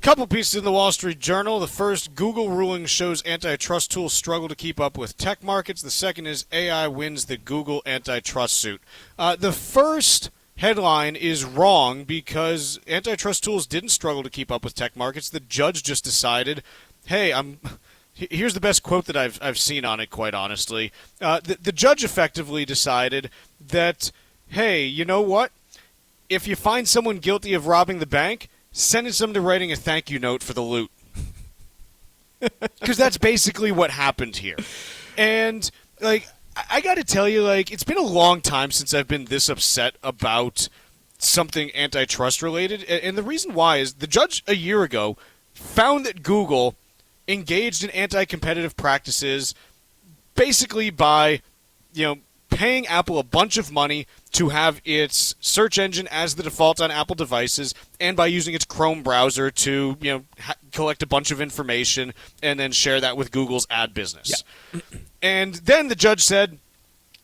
Couple pieces in the Wall Street Journal. The first, Google ruling shows antitrust tools struggle to keep up with tech markets. The second is AI wins the Google antitrust suit. The first headline is wrong because antitrust tools didn't struggle to keep up with tech markets. The judge just decided, hey, here's the best quote that I've seen on it, quite honestly. The judge effectively decided that, hey, you know what? If you find someone guilty of robbing the bank, sentence them to writing a thank you note for the loot. Because that's basically what happened here. And, I got to tell you, it's been a long time since I've been this upset about something antitrust related. And the reason why is the judge a year ago found that Google engaged in anti-competitive practices basically by, paying Apple a bunch of money to have its search engine as the default on Apple devices, and by using its Chrome browser to, collect a bunch of information and then share that with Google's ad business. Yeah. And then the judge said,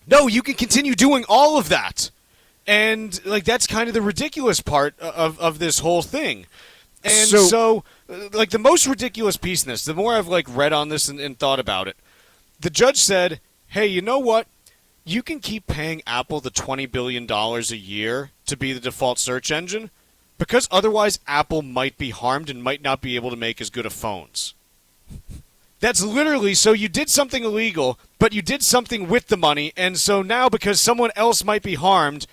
no, you can continue doing all of that. And, that's kind of the ridiculous part of this whole thing. And so the most ridiculous piece in this, the more I've, read on this and thought about it, the judge said, hey, you know what? You can keep paying Apple the $20 billion a year to be the default search engine because otherwise Apple might be harmed and might not be able to make as good of phones. That's literally, so you did something illegal, but you did something with the money, and so now because someone else might be harmed,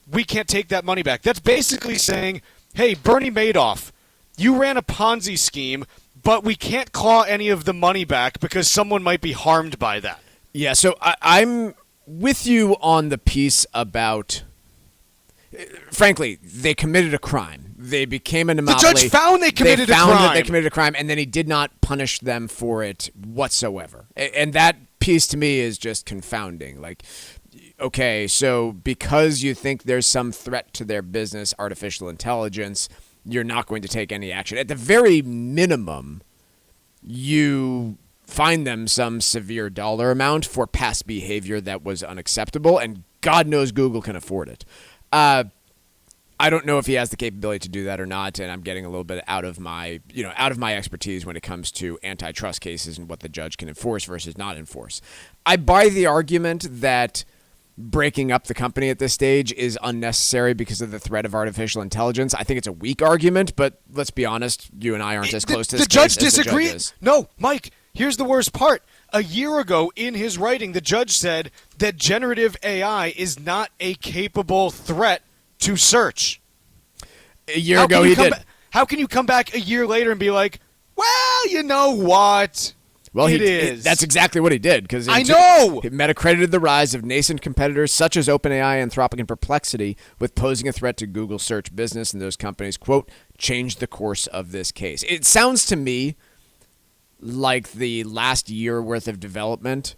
we can't take that money back. That's basically saying, hey, Bernie Madoff, you ran a Ponzi scheme, but we can't claw any of the money back because someone might be harmed by that. Yeah, so I'm with you on the piece about, frankly, they committed a crime. They became an anomaly. The judge found they committed a crime. That they committed a crime, and then he did not punish them for it whatsoever. And that piece to me is just confounding. Okay, so because you think there's some threat to their business, artificial intelligence, you're not going to take any action. At the very minimum, you find them some severe dollar amount for past behavior that was unacceptable, and God knows Google can afford it. I don't know if he has the capability to do that or not, and I'm getting a little bit out of my expertise when it comes to antitrust cases and what the judge can enforce versus not enforce. I buy the argument that breaking up the company at this stage is unnecessary because of the threat of artificial intelligence. I think it's a weak argument, but let's be honest, you and I aren't as close to this case as the judge is. No, Mike, here's the worst part. A year ago, in his writing, the judge said that generative AI is not a capable threat to search. A year ago, he did. How can you come back a year later and be like, well, you know what? Well, it is. That's exactly what he did. Because I know! Meta credited the rise of nascent competitors such as OpenAI, Anthropic, and Perplexity with posing a threat to Google's search business, and those companies, quote, changed the course of this case. It sounds to me like the last year worth of development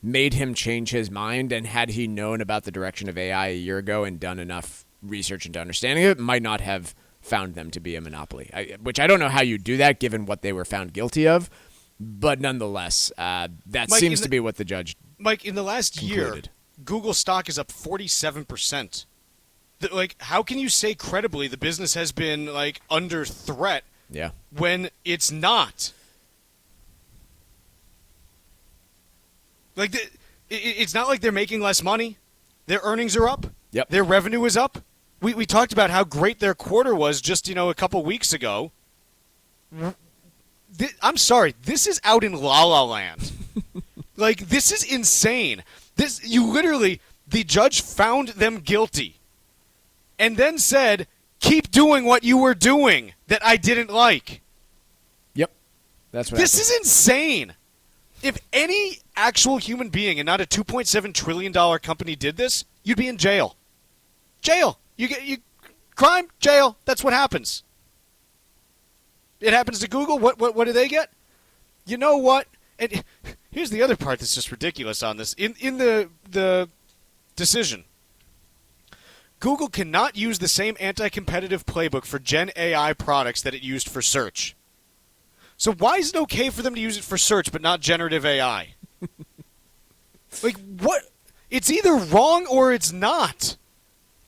made him change his mind, and had he known about the direction of AI a year ago and done enough research into understanding it, might not have found them to be a monopoly, which I don't know how you do that given what they were found guilty of, but nonetheless, that Mike, seems to be what the judge Mike, in the last concluded. Year, Google stock is up 47%. How can you say credibly the business has been, under threat when it's not? It's not like they're making less money. Their earnings are up. Yep. Their revenue is up. We talked about how great their quarter was just, a couple weeks ago. I'm sorry. This is out in La La Land. This is insane. The judge found them guilty and then said, keep doing what you were doing that I didn't like. Yep. That's what This is insane. If any actual human being and not a $2.7 trillion company did this, you'd be in jail. Jail. Crime, jail. That's what happens. It happens to Google. What do they get? You know what? And here's the other part that's just ridiculous on this. In the decision, Google cannot use the same anti-competitive playbook for Gen AI products that it used for search. So why is it okay for them to use it for search but not generative AI? What? It's either wrong or it's not.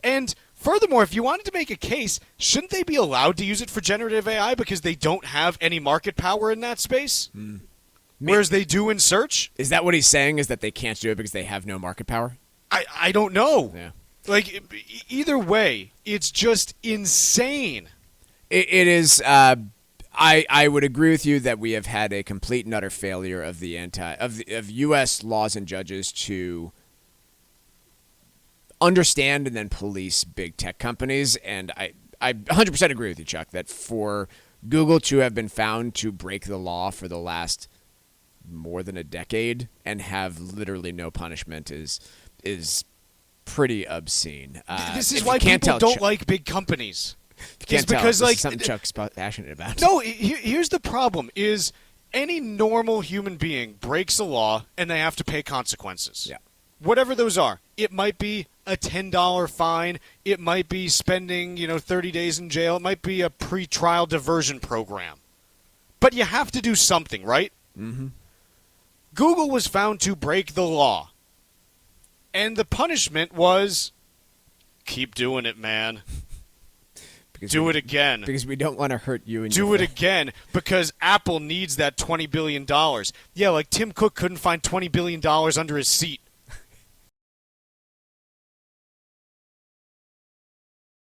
And Furthermore, if you wanted to make a case, shouldn't they be allowed to use it for generative AI because they don't have any market power in that space? Whereas they do in search? Is that what he's saying, is that they can't do it because they have no market power? I don't know. Yeah. Like, either way, it's just insane. It is. I would agree with you that we have had a complete and utter failure of of U.S. laws and judges to understand and then police big tech companies. And I 100% agree with you, Chuck, that for Google to have been found to break the law for the last more than a decade and have literally no punishment is pretty obscene. This is why people don't like big companies. Can't tell. Because, This like, is something Chuck's passionate about. No, here's the problem: is any normal human being breaks a law and they have to pay consequences. Yeah. Whatever those are. It might be a $10 fine. It might be spending 30 days in jail. It might be a pre-trial diversion program. But you have to do something, right? Mm-hmm. Google was found to break the law, and the punishment was keep doing it, man. Do it again. Because we don't want to hurt you and Do it again because Apple needs that $20 billion. Yeah, like Tim Cook couldn't find $20 billion under his seat.